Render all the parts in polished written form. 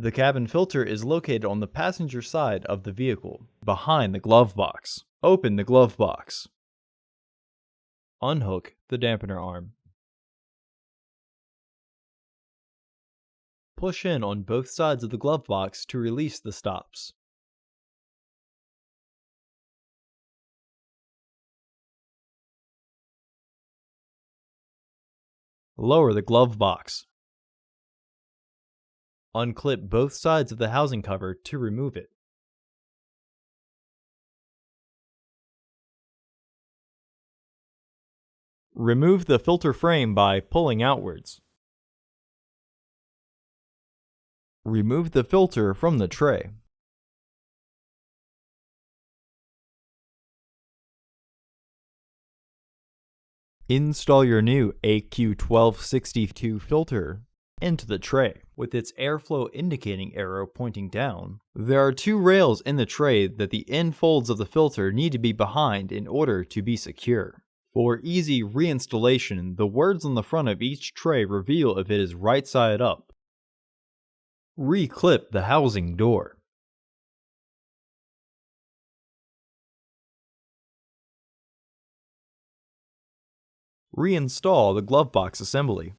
The cabin filter is located on the passenger side of the vehicle, behind the glove box. Open the glove box. Unhook the dampener arm. Push in on both sides of the glove box to release the stops. Lower the glove box. Unclip both sides of the housing cover to remove it. Remove the filter frame by pulling outwards. Remove the filter from the tray. Install your new AQ1262 filter into the tray with its airflow indicating arrow pointing down. There are two rails in the tray that the end folds of the filter need to be behind in order to be secure. For easy reinstallation, the words on the front of each tray reveal if it is right side up. Reclip the housing door. Reinstall the glove box assembly.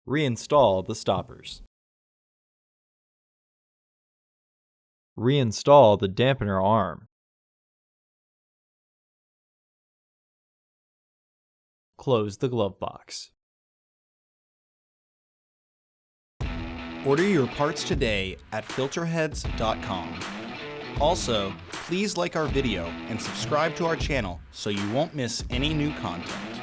Reinstall the stoppers. Reinstall the dampener arm. Close the glove box. Order your parts today at filterheads.com. Also, please like our video and subscribe to our channel so you won't miss any new content.